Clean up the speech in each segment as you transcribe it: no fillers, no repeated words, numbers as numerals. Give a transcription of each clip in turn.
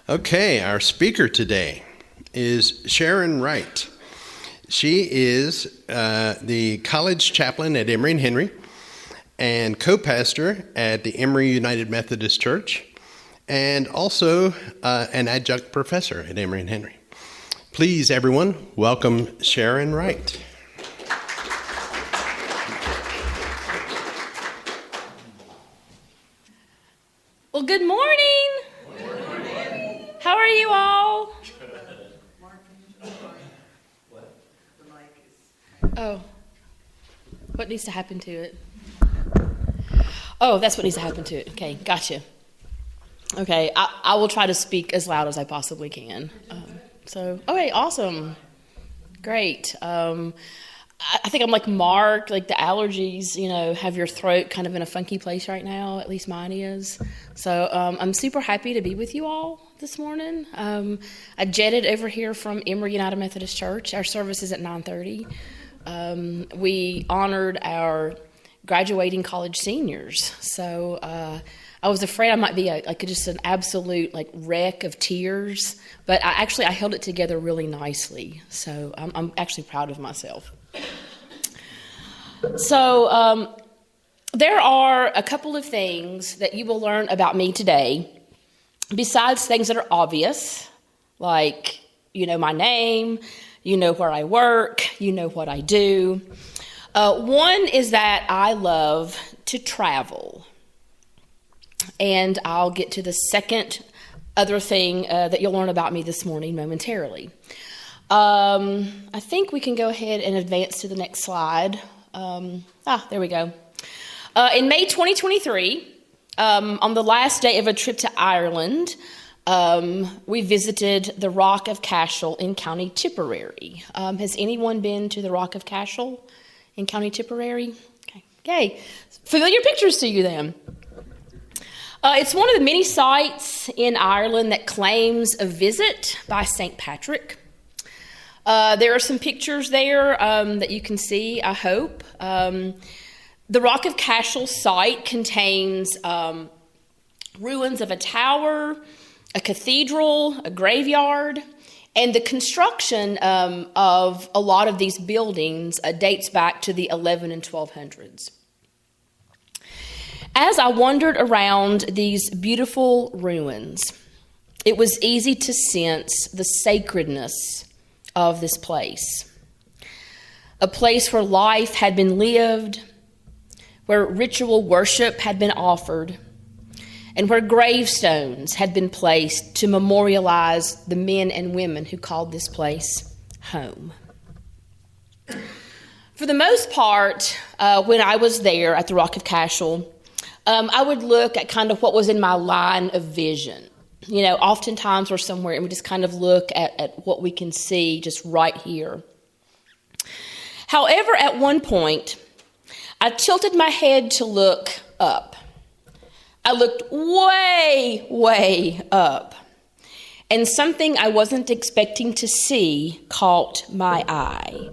Okay, our speaker today is Sharon Wright. She is the college chaplain at Emory and Henry and co-pastor at the Emory United Methodist Church and also an adjunct professor at Emory and Henry. Please, everyone, welcome Sharon Wright. Well, good morning. How are you all? Oh, what needs to happen to it? Oh, that's what needs to happen to it. Okay, gotcha. Okay, I will try to speak as loud as I possibly can. Okay, awesome. Great. I think I'm like Mark, like the allergies, have your throat kind of in a funky place right now. At least mine is. So I'm super happy to be with you all this morning. I jetted over here from Emory United Methodist Church. Our service is at 9:30. We honored our graduating college seniors. So I was afraid I might be just an absolute wreck of tears, but I held it together really nicely. So I'm actually proud of myself. So there are a couple of things that you will learn about me today, besides things that are obvious, like my name, where I work, what I do. One is that I love to travel. And I'll get to the second other thing that you'll learn about me this morning momentarily. I think we can go ahead and advance to the next slide. There we go. In May 2023, on the last day of a trip to Ireland, we visited the Rock of Cashel in County Tipperary. Has anyone been to the Rock of Cashel in County Tipperary? Okay. Familiar pictures to you then. It's one of the many sites in Ireland that claims a visit by St. Patrick. There are some pictures there that you can see, I hope. The Rock of Cashel site contains ruins of a tower, a cathedral, a graveyard, and the construction of a lot of these buildings dates back to the 11 and 1200s. As I wandered around these beautiful ruins, it was easy to sense the sacredness of this place. A place where life had been lived, where ritual worship had been offered, and where gravestones had been placed to memorialize the men and women who called this place home. For the most part, when I was there at the Rock of Cashel, I would look at kind of what was in my line of vision. Oftentimes we're somewhere and we just kind of look at what we can see just right here. However, at one point, I tilted my head to look up. I looked way, way up. And something I wasn't expecting to see caught my eye.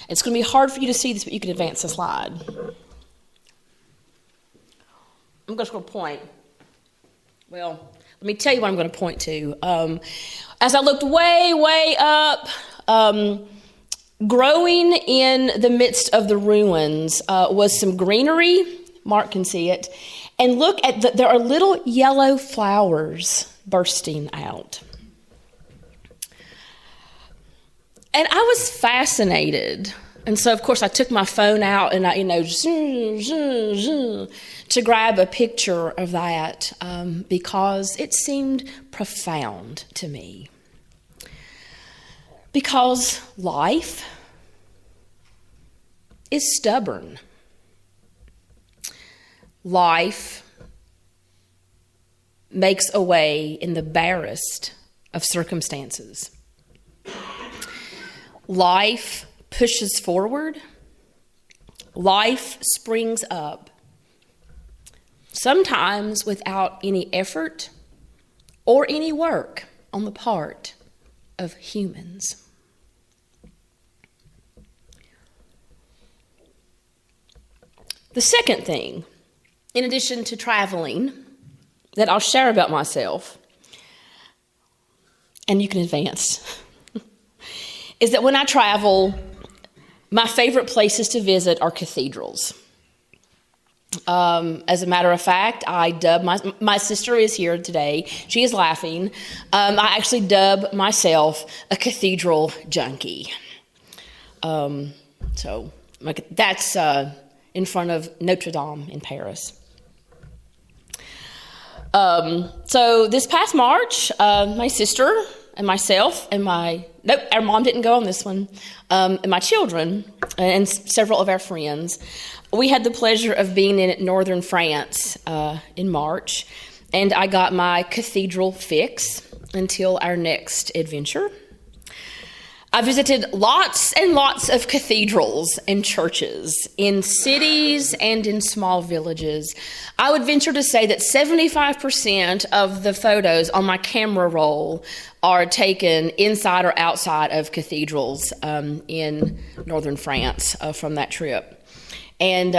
It's going to be hard for you to see this, but you can advance the slide. I'm just going to point. Well, let me tell you what I'm going to point to. As I looked way, way up, growing in the midst of the ruins was some greenery. Mark can see it. And look at there are little yellow flowers bursting out. And I was fascinated. And so, of course, I took my phone out and to grab a picture of that because it seemed profound to me. Because life is stubborn. Life makes a way in the barest of circumstances. Life pushes forward. Life springs up. Sometimes without any effort or any work on the part of humans. The second thing, in addition to traveling, that I'll share about myself and you can advance, is that when I travel, my favorite places to visit are cathedrals. As a matter of fact, I dub my sister is here today. She is laughing. I actually dub myself a cathedral junkie. So that's in front of Notre Dame in Paris. So this past March, my sister and myself and our mom didn't go on this one, and my children and several of our friends, we had the pleasure of being in northern France in March, and I got my cathedral fix until our next adventure. I visited lots and lots of cathedrals and churches in cities and in small villages. I would venture to say that 75% of the photos on my camera roll are taken inside or outside of cathedrals in northern France from that trip. And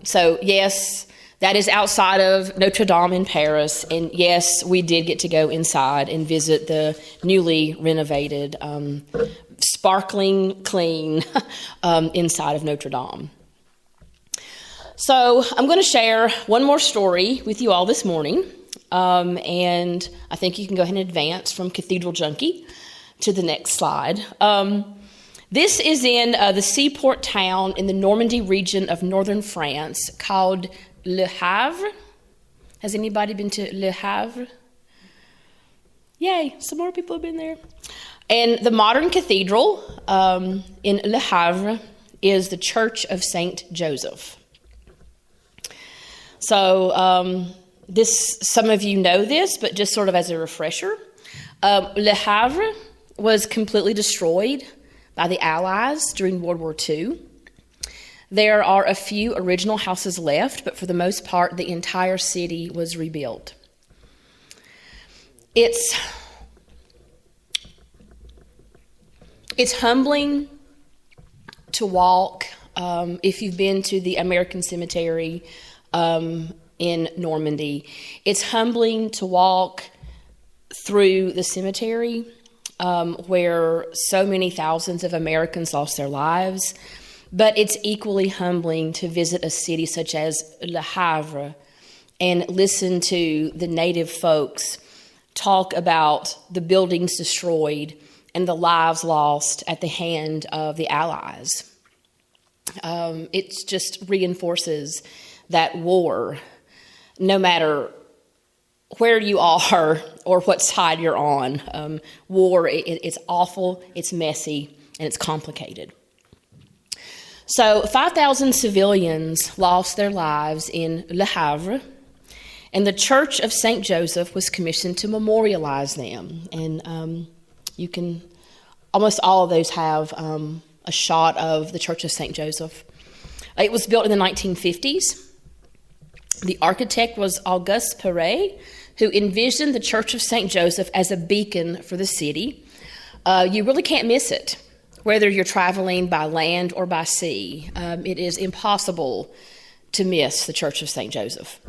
so, yes, that is outside of Notre Dame in Paris. And yes, we did get to go inside and visit the newly renovated, sparkling clean inside of Notre Dame. So I'm going to share one more story with you all this morning. And I think you can go ahead and advance from Cathedral Junkie to the next slide. This is in the seaport town in the Normandy region of northern France called Le Havre. Has anybody been to Le Havre? Yay, some more people have been there. And the modern cathedral in Le Havre is the Church of St. Joseph. So some of you know this, but just sort of as a refresher, Le Havre was completely destroyed by the Allies during World War II. There are a few original houses left, but for the most part, the entire city was rebuilt. It's humbling to walk, if you've been to the American Cemetery in Normandy. It's humbling to walk through the cemetery where so many thousands of Americans lost their lives. But it's equally humbling to visit a city such as Le Havre and listen to the native folks talk about the buildings destroyed and the lives lost at the hand of the Allies. It just reinforces that war, no matter where you are or what side you're on, war, it's awful, it's messy, and it's complicated. So 5,000 civilians lost their lives in Le Havre, and the Church of St. Joseph was commissioned to memorialize them. And almost all of those have a shot of the Church of St. Joseph. It was built in the 1950s. The architect was Auguste Perret, who envisioned the Church of St. Joseph as a beacon for the city. You really can't miss it, whether you're traveling by land or by sea. It is impossible to miss the Church of St. Joseph.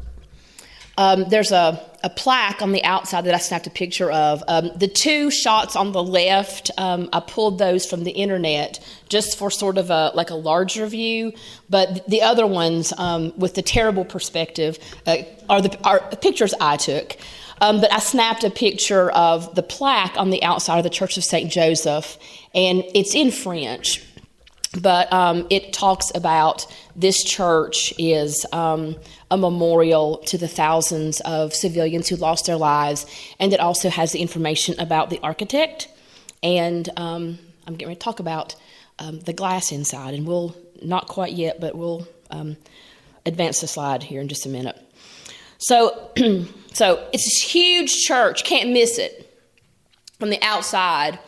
There's a plaque on the outside that I snapped a picture of. The two shots on the left, I pulled those from the internet just for sort of a larger view, but the other ones with the terrible perspective are pictures I took. But I snapped a picture of the plaque on the outside of the Church of St. Joseph, and it's in French, but it talks about this church is a memorial to the thousands of civilians who lost their lives, and it also has the information about the architect. And I'm getting ready to talk about the glass inside, and we'll, not quite yet, but we'll advance the slide here in just a minute. So it's this huge church, can't miss it from the outside.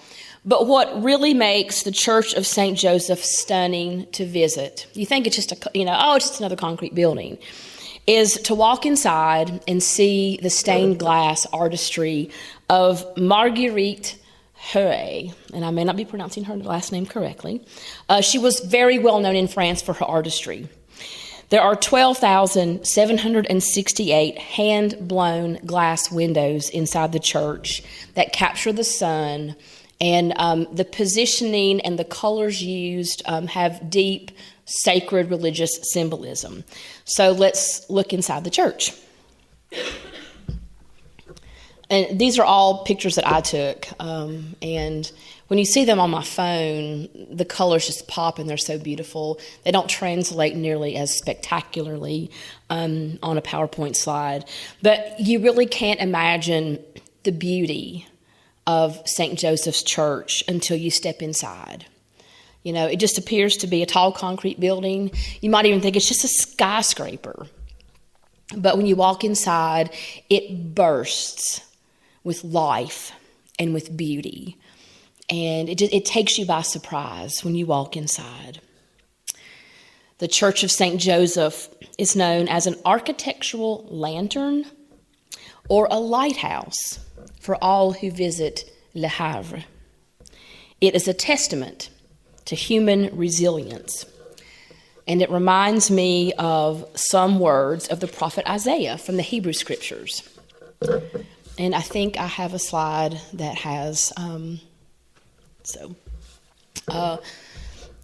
But what really makes the Church of St. Joseph stunning to visit, you think it's just it's just another concrete building, is to walk inside and see the stained glass artistry of Marguerite Huet, and I may not be pronouncing her last name correctly. She was very well known in France for her artistry. There are 12,768 hand-blown glass windows inside the church that capture the sun, and the positioning and the colors used have deep, sacred religious symbolism. So let's look inside the church. And these are all pictures that I took, and when you see them on my phone, the colors just pop and they're so beautiful. They don't translate nearly as spectacularly on a PowerPoint slide, but you really can't imagine the beauty of St. Joseph's Church until you step inside. You know, it just appears to be a tall concrete building. You might even think it's just a skyscraper. But when you walk inside, it bursts with life and with beauty. And it takes you by surprise when you walk inside. The Church of St. Joseph is known as an architectural lantern or a lighthouse for all who visit Le Havre. It is a testament to human resilience. And it reminds me of some words of the prophet Isaiah from the Hebrew Scriptures. And I think I have a slide that has...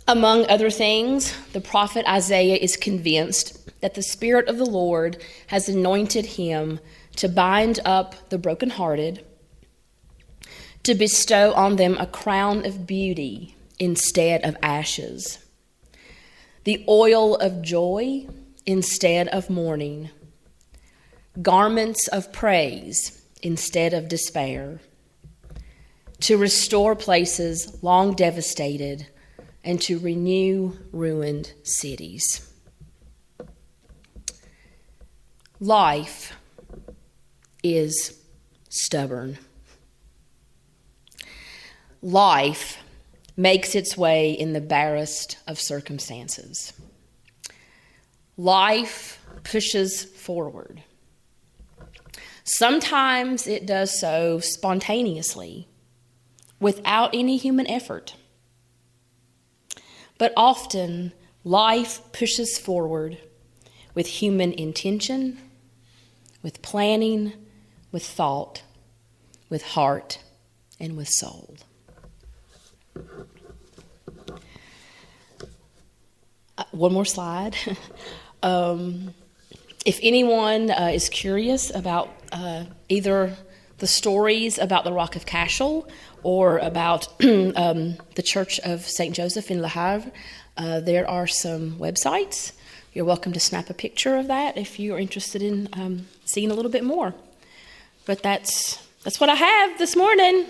among other things, the prophet Isaiah is convinced that the Spirit of the Lord has anointed him to bind up the brokenhearted, to bestow on them a crown of beauty instead of ashes, the oil of joy instead of mourning, garments of praise instead of despair, to restore places long devastated, and to renew ruined cities. Life is stubborn. Life makes its way in the barest of circumstances. Life pushes forward. Sometimes it does so spontaneously, without any human effort. But often, life pushes forward with human intention, with planning, with thought, with heart, and with soul. One more slide. If anyone is curious about either the stories about the Rock of Cashel or about the Church of St. Joseph in Le Havre, there are some websites. You're welcome to snap a picture of that if you're interested in seeing a little bit more. But that's what I have this morning.